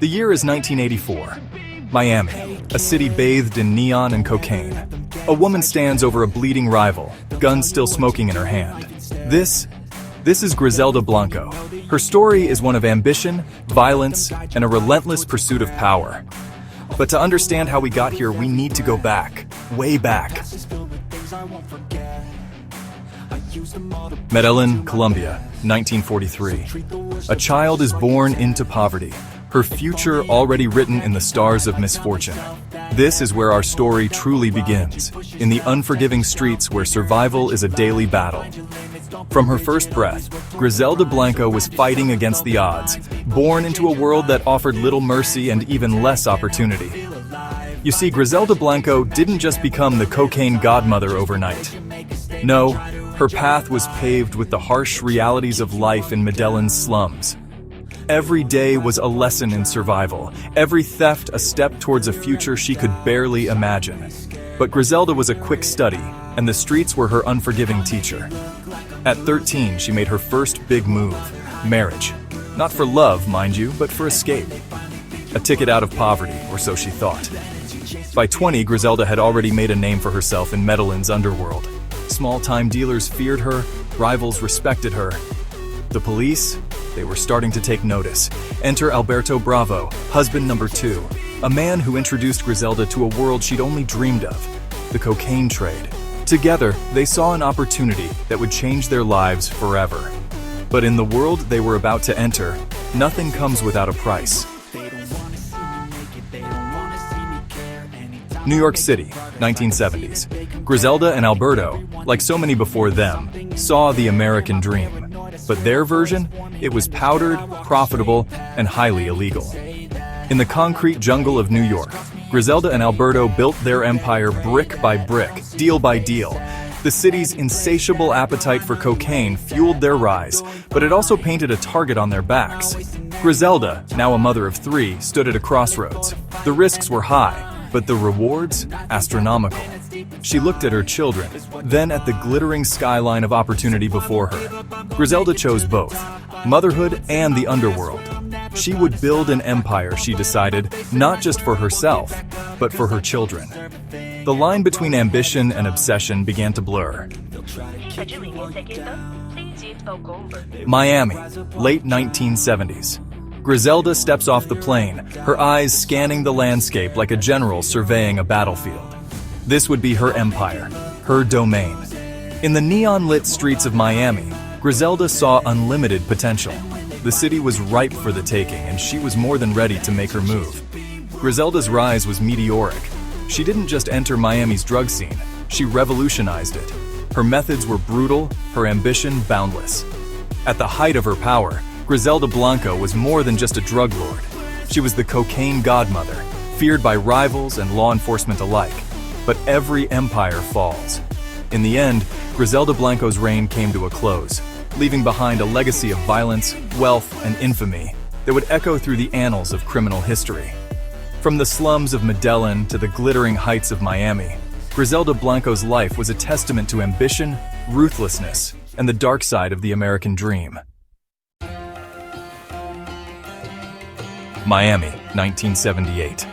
The year is 1984. Miami, a city bathed in neon and cocaine. A woman stands over a bleeding rival, gun still smoking in her hand. This is Griselda Blanco. Her story is one of ambition, violence, and a relentless pursuit of power. But to understand how we got here, we need to go back, way back. Medellin, Colombia, 1943. A child is born into poverty, her future already written in the stars of misfortune. This is where our story truly begins, in the unforgiving streets where survival is a daily battle. From her first breath, Griselda Blanco was fighting against the odds, born into a world that offered little mercy and even less opportunity. You see, Griselda Blanco didn't just become the cocaine godmother overnight. No, her path was paved with the harsh realities of life in Medellin's slums. Every day was a lesson in survival, every theft a step towards a future she could barely imagine. But Griselda was a quick study, and the streets were her unforgiving teacher. At 13, she made her first big move, marriage. Not for love, mind you, but for escape. A ticket out of poverty, or so she thought. By 20, Griselda had already made a name for herself in Medellin's underworld. Small-time dealers feared her, rivals respected her. The police? They were starting to take notice. Enter Alberto Bravo, husband number 2, a man who introduced Griselda to a world she'd only dreamed of, the cocaine trade. Together, they saw an opportunity that would change their lives forever. But in the world they were about to enter, nothing comes without a price. New York City, 1970s. Griselda and Alberto, like so many before them, saw the American dream. But their version? It was powdered, profitable, and highly illegal. In the concrete jungle of New York, Griselda and Alberto built their empire brick by brick, deal by deal. The city's insatiable appetite for cocaine fueled their rise, but it also painted a target on their backs. Griselda, now a mother of 3, stood at a crossroads. The risks were high, but the rewards, astronomical. She looked at her children, then at the glittering skyline of opportunity before her. Griselda chose both, motherhood and the underworld. She would build an empire, she decided, not just for herself, but for her children. The line between ambition and obsession began to blur. Miami, late 1970s. Griselda steps off the plane, her eyes scanning the landscape like a general surveying a battlefield. This would be her empire, her domain. In the neon-lit streets of Miami, Griselda saw unlimited potential. The city was ripe for the taking, and she was more than ready to make her move. Griselda's rise was meteoric. She didn't just enter Miami's drug scene, she revolutionized it. Her methods were brutal, her ambition boundless. At the height of her power, Griselda Blanco was more than just a drug lord. She was the cocaine godmother, feared by rivals and law enforcement alike. But every empire falls. In the end, Griselda Blanco's reign came to a close, leaving behind a legacy of violence, wealth, and infamy that would echo through the annals of criminal history. From the slums of Medellin to the glittering heights of Miami, Griselda Blanco's life was a testament to ambition, ruthlessness, and the dark side of the American dream. Miami, 1978.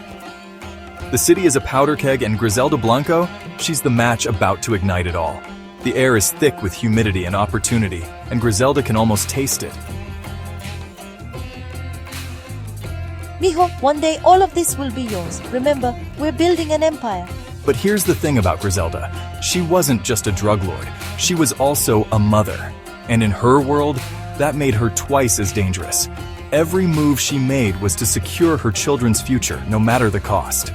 The city is a powder keg, and Griselda Blanco, she's the match about to ignite it all. The air is thick with humidity and opportunity, and Griselda can almost taste it. Mijo, one day all of this will be yours. Remember, we're building an empire. But here's the thing about Griselda. She wasn't just a drug lord. She was also a mother. And in her world, that made her twice as dangerous. Every move she made was to secure her children's future, no matter the cost.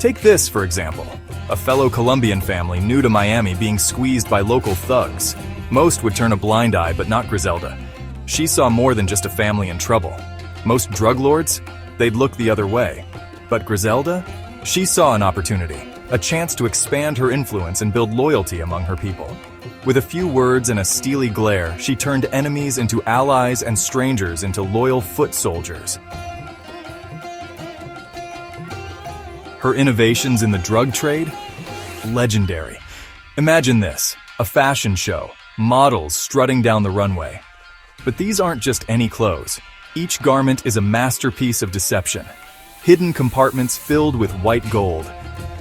Take this, for example. A fellow Colombian family new to Miami being squeezed by local thugs. Most would turn a blind eye, but not Griselda. She saw more than just a family in trouble. Most drug lords, they'd look the other way. But Griselda? She saw an opportunity, a chance to expand her influence and build loyalty among her people. With a few words and a steely glare, she turned enemies into allies and strangers into loyal foot soldiers. Her innovations in the drug trade? Legendary. Imagine this, a fashion show, models strutting down the runway. But these aren't just any clothes. Each garment is a masterpiece of deception. Hidden compartments filled with white gold.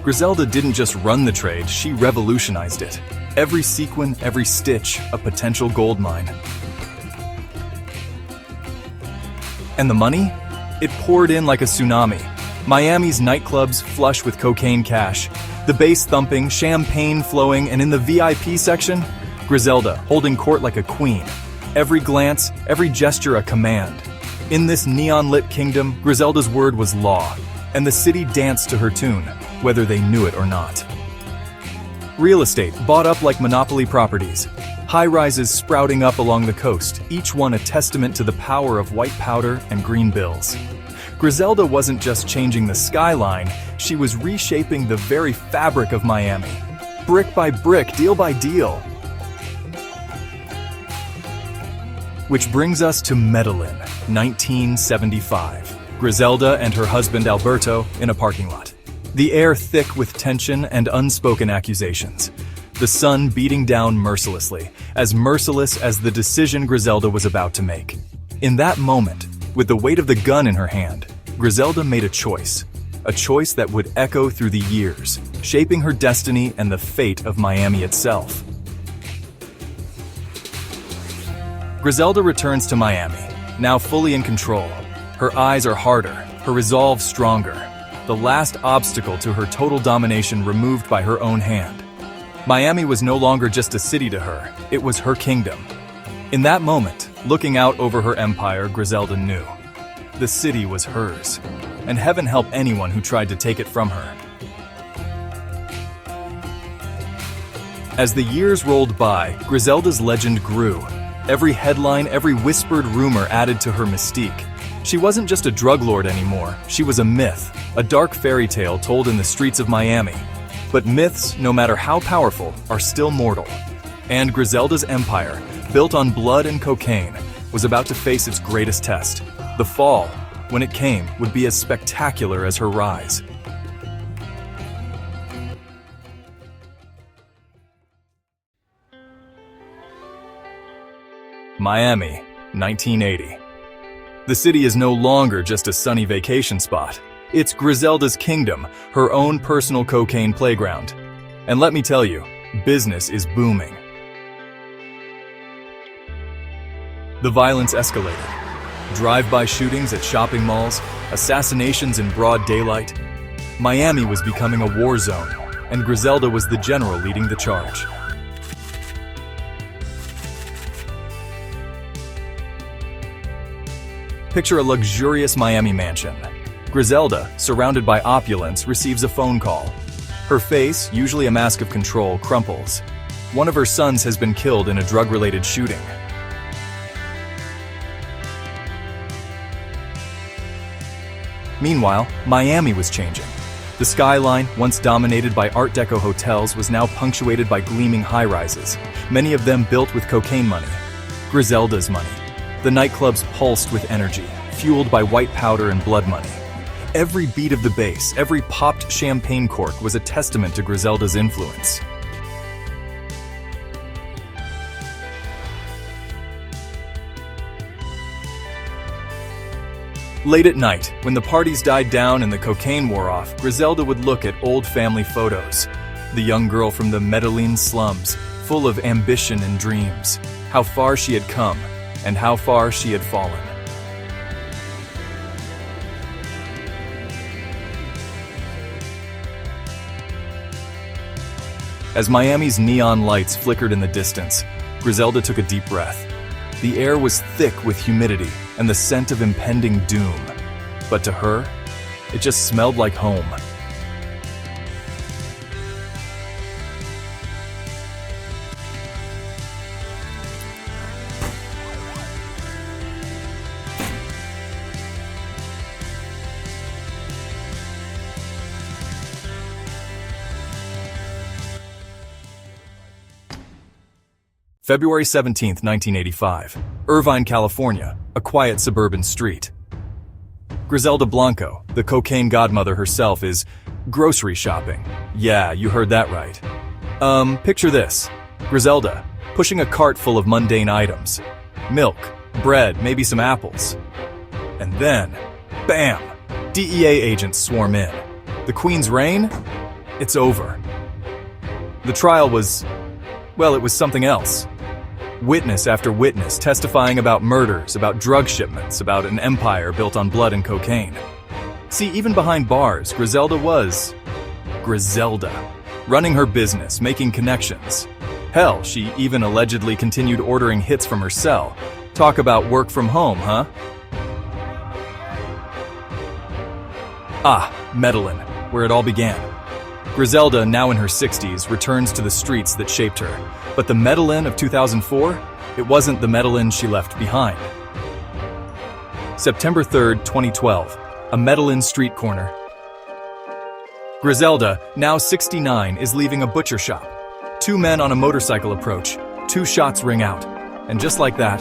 Griselda didn't just run the trade, she revolutionized it. Every sequin, every stitch, a potential gold mine. And the money? It poured in like a tsunami. Miami's nightclubs flush with cocaine cash. The bass thumping, champagne flowing, and in the VIP section, Griselda holding court like a queen. Every glance, every gesture a command. In this neon-lit kingdom, Griselda's word was law, and the city danced to her tune, whether they knew it or not. Real estate bought up like monopoly properties. High-rises sprouting up along the coast, each one a testament to the power of white powder and green bills. Griselda wasn't just changing the skyline, she was reshaping the very fabric of Miami. Brick by brick, deal by deal. Which brings us to Medellin, 1975. Griselda and her husband Alberto in a parking lot. The air thick with tension and unspoken accusations. The sun beating down merciless as the decision Griselda was about to make. In that moment, with the weight of the gun in her hand, Griselda made a choice that would echo through the years, shaping her destiny and the fate of Miami itself. Griselda returns to Miami, now fully in control. Her eyes are harder, her resolve stronger. The last obstacle to her total domination removed by her own hand. Miami was no longer just a city to her, it was her kingdom. In that moment, looking out over her empire, Griselda knew. The city was hers, and heaven help anyone who tried to take it from her. As the years rolled by, Griselda's legend grew. Every headline, every whispered rumor added to her mystique. She wasn't just a drug lord anymore, she was a myth, a dark fairy tale told in the streets of Miami. But myths, no matter how powerful, are still mortal. And Griselda's empire, built on blood and cocaine, was about to face its greatest test. The fall, when it came, would be as spectacular as her rise. Miami, 1980. The city is no longer just a sunny vacation spot. It's Griselda's kingdom, her own personal cocaine playground. And let me tell you, business is booming. The violence escalated. Drive-by shootings at shopping malls, assassinations in broad daylight. Miami was becoming a war zone, and Griselda was the general leading the charge. Picture a luxurious Miami mansion. Griselda, surrounded by opulence, receives a phone call. Her face, usually a mask of control, crumples. One of her sons has been killed in a drug-related shooting. Meanwhile, Miami was changing. The skyline, once dominated by Art Deco hotels, was now punctuated by gleaming high-rises, many of them built with cocaine money. Griselda's money. The nightclubs pulsed with energy, fueled by white powder and blood money. Every beat of the bass, every popped champagne cork was a testament to Griselda's influence. Late at night, when the parties died down and the cocaine wore off, Griselda would look at old family photos. The young girl from the Medellin slums, full of ambition and dreams. How far she had come, and how far she had fallen. As Miami's neon lights flickered in the distance, Griselda took a deep breath. The air was thick with humidity and the scent of impending doom. But to her, it just smelled like home. February 17, 1985, Irvine, California, a quiet suburban street. Griselda Blanco, the cocaine godmother herself, is grocery shopping. Yeah, you heard that right. Picture this. Griselda, pushing a cart full of mundane items. Milk, bread, maybe some apples. And then, bam! DEA agents swarm in. The Queen's reign? It's over. The trial was, well, it was something else. Witness after witness testifying about murders, about drug shipments, about an empire built on blood and cocaine. See, even behind bars, Griselda was Griselda, running her business, making connections. Hell, she even allegedly continued ordering hits from her cell. Talk about work from home, huh? Ah, Medellin, where it all began. Griselda, now in her 60s, returns to the streets that shaped her. But the Medellin of 2004, it wasn't the Medellin she left behind. September 3rd, 2012, a Medellin street corner. Griselda, now 69, is leaving a butcher shop. Two men on a motorcycle approach. 2 shots ring out. And just like that,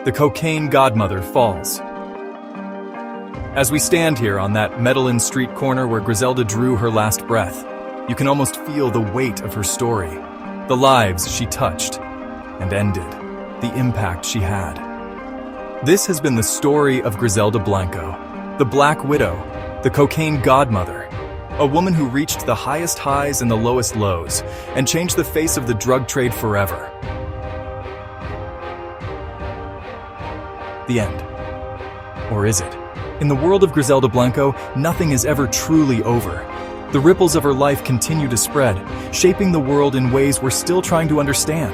the cocaine godmother falls. As we stand here on that Medellin street corner where Griselda drew her last breath, you can almost feel the weight of her story, the lives she touched and ended, the impact she had. This has been the story of Griselda Blanco, the Black Widow, the cocaine godmother, a woman who reached the highest highs and the lowest lows and changed the face of the drug trade forever. The end. Or is it? In the world of Griselda Blanco, nothing is ever truly over. The ripples of her life continue to spread, shaping the world in ways we're still trying to understand.